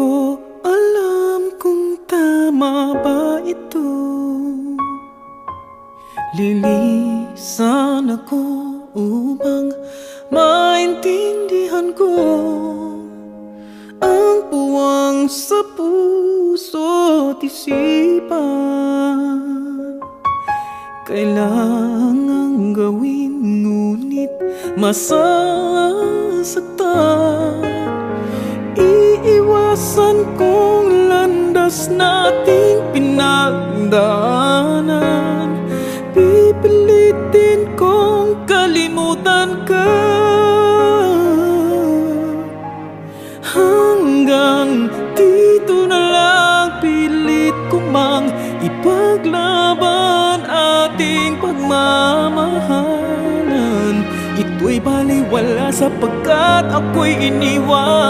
ko alam kung tama ba ito. Lilisan ako upang maintindihan ko ang puwang sa puso't isipan. Kailangang gawin ngunit masasaktan. Iiwasan kong landas nating pinagdaanan. Pipilitin kong kalimutan ka hanggang dito na lang. Pilit ko mang ipaglaban ating pagmamahalan. Ito'y baliwala sapagkat ako'y iniwan.